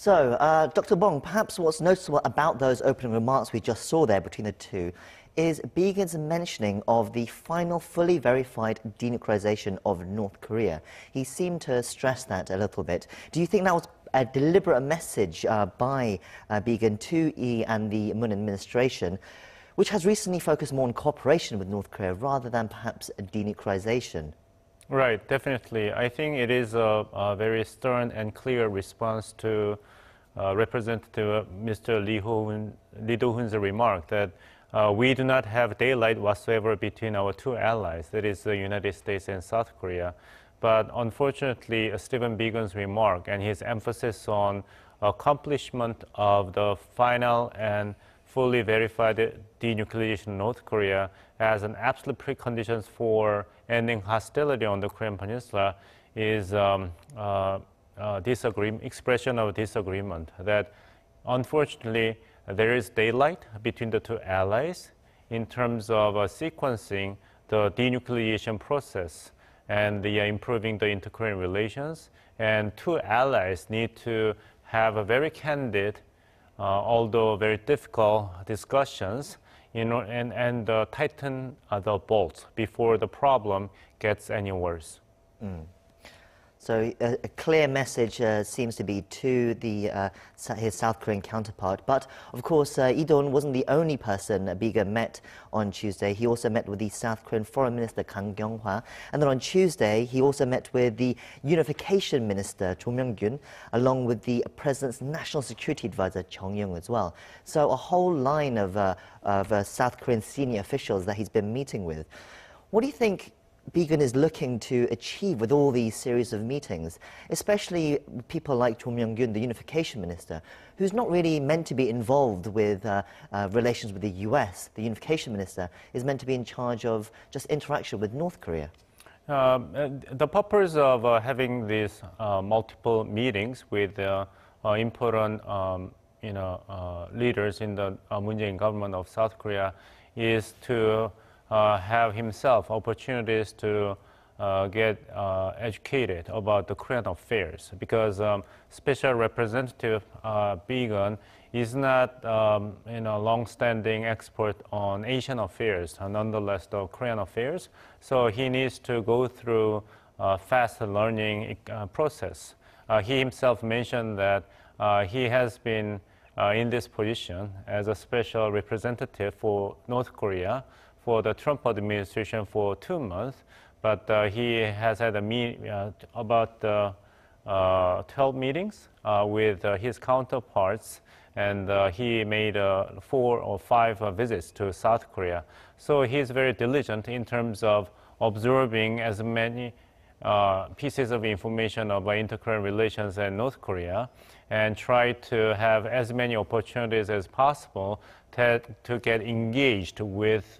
So, Dr. Bong, perhaps what's noticeable about those opening remarks we just saw there between the two is Biegun's mentioning of the final fully verified denuclearization of North Korea. He seemed to stress that a little bit. Do you think that was a deliberate message by Biegun to Lee and the Moon administration, which has recently focused more on cooperation with North Korea rather than perhaps a denuclearization? Right, definitely. I think it is a very stern and clear response to Representative Mr. Lee Do-hoon's remark that we do not have daylight whatsoever between our two allies, that is the United States and South Korea. But unfortunately, Stephen Biegun's remark and his emphasis on accomplishment of the final and fully verified denuclearization of North Korea as an absolute precondition for ending hostility on the Korean Peninsula is expression of disagreement. That unfortunately there is daylight between the two allies in terms of sequencing the denuclearization process and improving the inter-Korean relations. And two allies need to have a very candid, although very difficult discussions, and tighten the bolts before the problem gets any worse. So a clear message seems to be to his South Korean counterpart. But of course, Lee Do-hoon wasn't the only person Biegun met on Tuesday. He also met with the South Korean Foreign Minister Kang Kyung-wha. And then on Tuesday, he also met with the Unification Minister Chung Eui-yong, along with the President's National Security Advisor Jong Eui-yong as well. So a whole line of South Korean senior officials that he's been meeting with. What do you think Biegun is looking to achieve with all these series of meetings, especially people like Chung Eui-yong, the Unification Minister, who's not really meant to be involved with relations with the US. The Unification Minister is meant to be in charge of just interaction with North Korea. The purpose of having these multiple meetings with important leaders in the Moon Jae-in government of South Korea is to have himself opportunities to get educated about the Korean affairs, because Special Representative Biegun is not a long-standing expert on Asian affairs, nonetheless the Korean affairs. So he needs to go through a fast learning process. He himself mentioned that he has been in this position as a special representative for North Korea for the Trump administration for 2 months, but he has had about 12 meetings with his counterparts, and he made 4 or 5 visits to South Korea. So he's very diligent in terms of observing as many pieces of information about inter-Korean relations and North Korea, and try to have as many opportunities as possible to get engaged with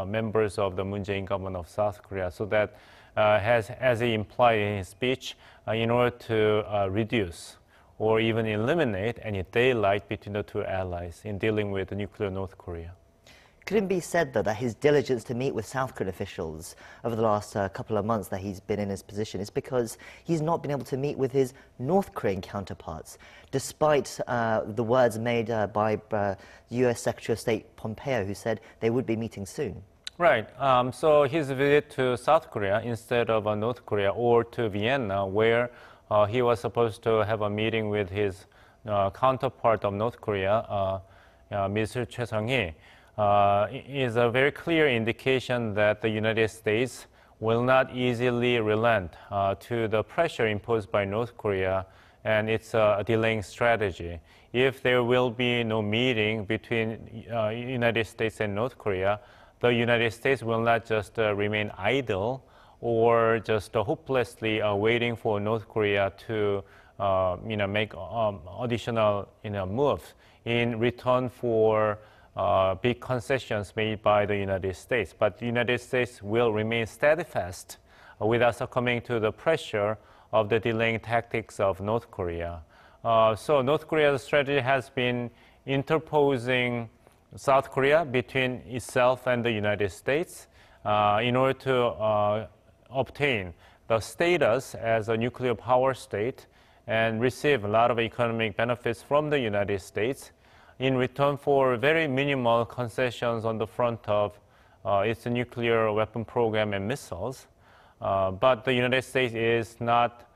members of the Moon Jae-in government of South Korea, so that, as he implied in his speech, in order to reduce or even eliminate any daylight between the two allies in dealing with nuclear North Korea. Could it be said, though, that his diligence to meet with South Korean officials over the last couple of months that he's been in his position is because he's not been able to meet with his North Korean counterparts, despite the words made by U.S. Secretary of State Pompeo, who said they would be meeting soon? Right. So his visit to South Korea instead of North Korea, or to Vienna, where he was supposed to have a meeting with his counterpart of North Korea, Mr. Choi Sung-hee, is a very clear indication that the United States will not easily relent to the pressure imposed by North Korea and its delaying strategy. If there will be no meeting between United States and North Korea, the United States will not just remain idle or just hopelessly waiting for North Korea to make additional moves in return for big concessions made by the United States. But the United States will remain steadfast without succumbing to the pressure of the delaying tactics of North Korea. So North Korea's strategy has been interposing South Korea between itself and the United States in order to obtain the status as a nuclear power state and receive a lot of economic benefits from the United States in return for very minimal concessions on the front of its nuclear weapon program and missiles. But the United States is not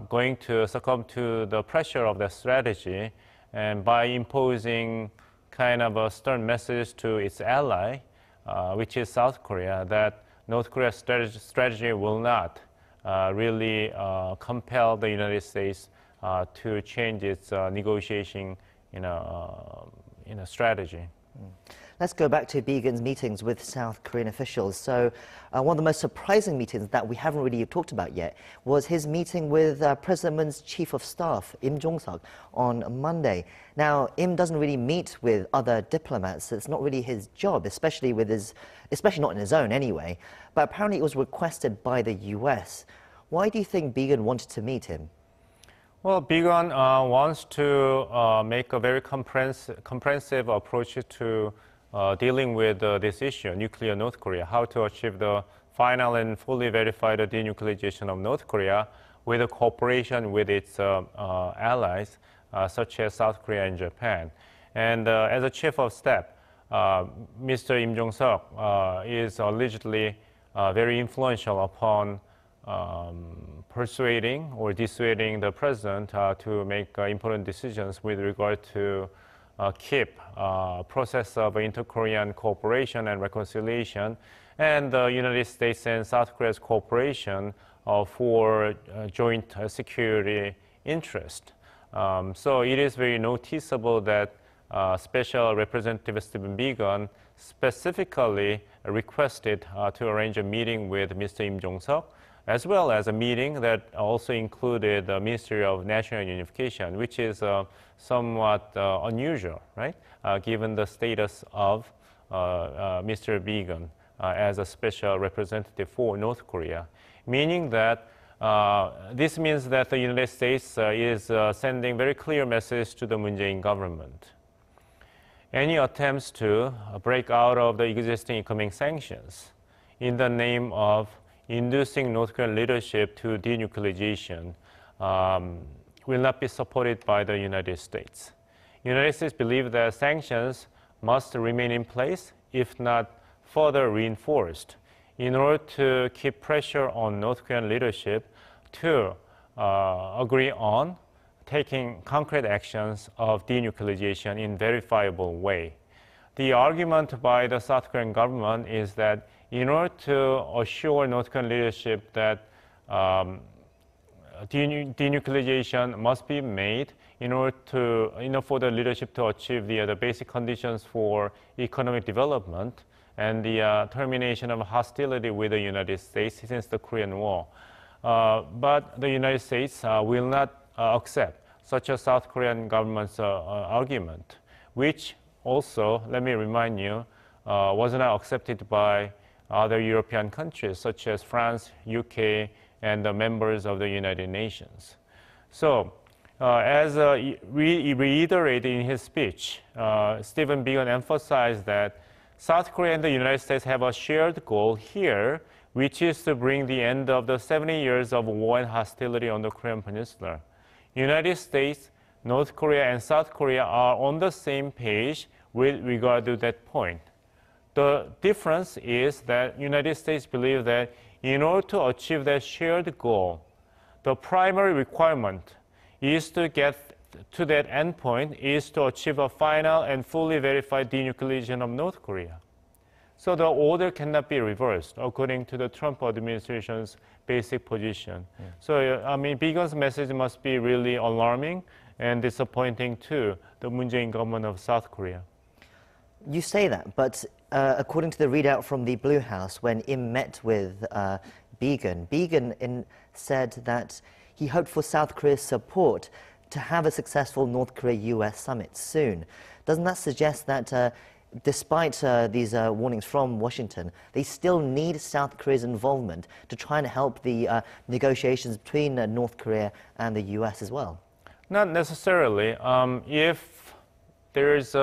going to succumb to the pressure of that strategy, and by imposing kind of a stern message to its ally, which is South Korea, that North Korea's strategy will not really compel the United States to change its negotiating strategy. Let's go back to Biegun's meetings with South Korean officials. So one of the most surprising meetings that we haven't really talked about yet was his meeting with President Moon's Chief of Staff, Jong-seok, on Monday. Now, doesn't really meet with other diplomats. It's not really his job, especially not in his own anyway. But apparently it was requested by the US. Why do you think Biegun wanted to meet him? Well, Biegun wants to make a very comprehensive approach to dealing with this issue, nuclear North Korea, how to achieve the final and fully verified denuclearization of North Korea with a cooperation with its allies, such as South Korea and Japan. And as a chief of staff, Mr. Jong-seok is allegedly very influential upon persuading or dissuading the president to make important decisions with regard to keep process of inter-Korean cooperation and reconciliation, and the United States and South Korea's cooperation for joint security interest. So it is very noticeable that Special Representative Stephen Biegun specifically requested to arrange a meeting with Mr. Jong-seok, as well as a meeting that also included the Ministry of National Unification, which is somewhat unusual, right? Given the status of Mr. Biegun as a special representative for North Korea, meaning that this means that the United States is sending very clear message to the Moon Jae-in government. Any attempts to break out of the existing economic sanctions in the name of inducing North Korean leadership to denuclearization will not be supported by the United States. United States believe that sanctions must remain in place, if not further reinforced, in order to keep pressure on North Korean leadership to agree on taking concrete actions of denuclearization in verifiable way. The argument by the South Korean government is that in order to assure North Korean leadership that denuclearization must be made in order for the leadership to achieve the basic conditions for economic development and the termination of hostility with the United States since the Korean War. But the United States will not accept such a South Korean government's argument, which also, let me remind you, was not accepted by other European countries such as France, UK, and the members of the United Nations. So, as reiterated in his speech, Stephen Biegun emphasized that South Korea and the United States have a shared goal here, which is to bring the end of the 70 years of war and hostility on the Korean Peninsula. United States, North Korea, and South Korea are on the same page with regard to that point. The difference is that United States believe that in order to achieve that shared goal, the primary requirement is to get to that endpoint is to achieve a final and fully verified denuclearization of North Korea. So the order cannot be reversed according to the Trump administration's basic position. Yeah. So, I mean, Biegun's message must be really alarming and disappointing to the Moon Jae-in government of South Korea. You say that, but according to the readout from the Blue House, when Im met with Biegun said that he hoped for South Korea's support to have a successful North Korea-US summit soon. Doesn't that suggest that despite these warnings from Washington, they still need South Korea's involvement to try and help the negotiations between North Korea and the US as well? Not necessarily. If there is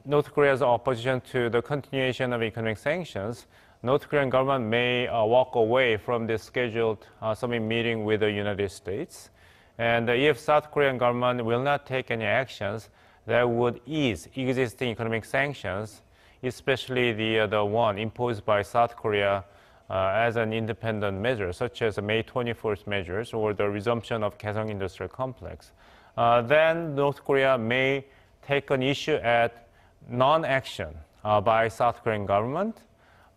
North Korea's opposition to the continuation of economic sanctions, North Korean government may walk away from this scheduled summit meeting with the United States. And if South Korean government will not take any actions that would ease existing economic sanctions, especially the one imposed by South Korea as an independent measure, such as the May 21st measures or the resumption of Kaesong Industrial Complex, then North Korea may take an issue at non-action by South Korean government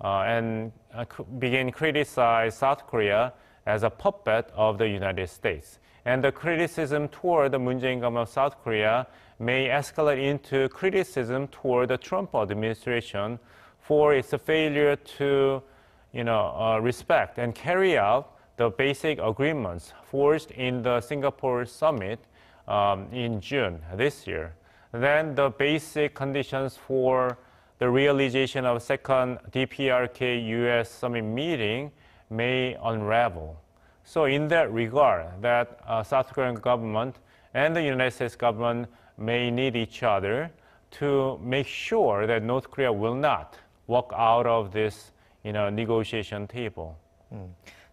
and begin criticize South Korea as a puppet of the United States. And the criticism toward the Moon Jae-in government of South Korea may escalate into criticism toward the Trump administration for its failure to respect and carry out the basic agreements forged in the Singapore summit in June this year. Then the basic conditions for the realization of second DPRK-US summit meeting may unravel. So in that regard, that South Korean government and the United States government may need each other to make sure that North Korea will not walk out of this negotiation table.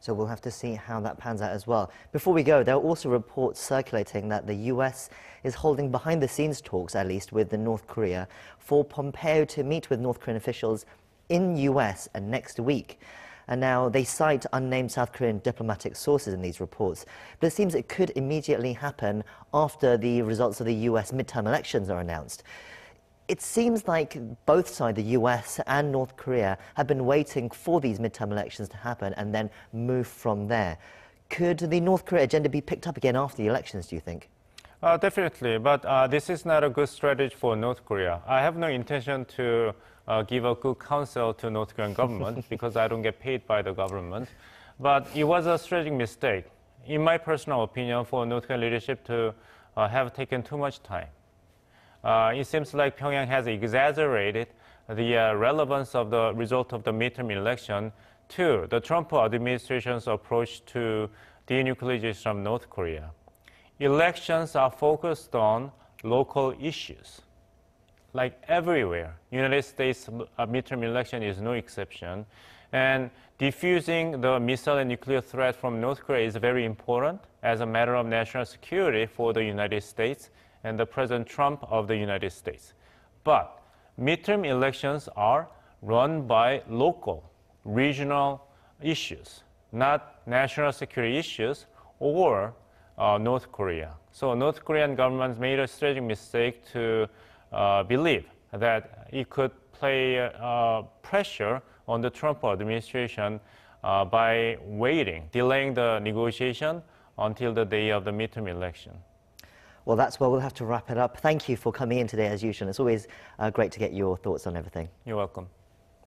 So we'll have to see how that pans out as well. Before we go, there are also reports circulating that the US is holding behind-the-scenes talks, at least, with North Korea for Pompeo to meet with North Korean officials in US next week. And now they cite unnamed South Korean diplomatic sources in these reports. But it seems it could immediately happen after the results of the US midterm elections are announced. It seems like both sides, the US and North Korea, have been waiting for these midterm elections to happen and then move from there. Could the North Korea agenda be picked up again after the elections, do you think? Definitely, but this is not a good strategy for North Korea. I have no intention to give a good counsel to North Korean government because I don't get paid by the government. But it was a strategic mistake, in my personal opinion, for North Korean leadership to have taken too much time. It seems like Pyongyang has exaggerated the relevance of the result of the midterm election to the Trump administration's approach to denuclearization of North Korea. Elections are focused on local issues, like everywhere. United States midterm election is no exception. And defusing the missile and nuclear threat from North Korea is very important as a matter of national security for the United States and the President Trump of the United States. But midterm elections are run by local, regional issues, not national security issues or North Korea. So North Korean government made a strategic mistake to believe that it could play pressure on the Trump administration by delaying the negotiation until the day of the midterm election. Well, that's where we'll have to wrap it up. Thank you for coming in today, as usual. It's always great to get your thoughts on everything. You're welcome.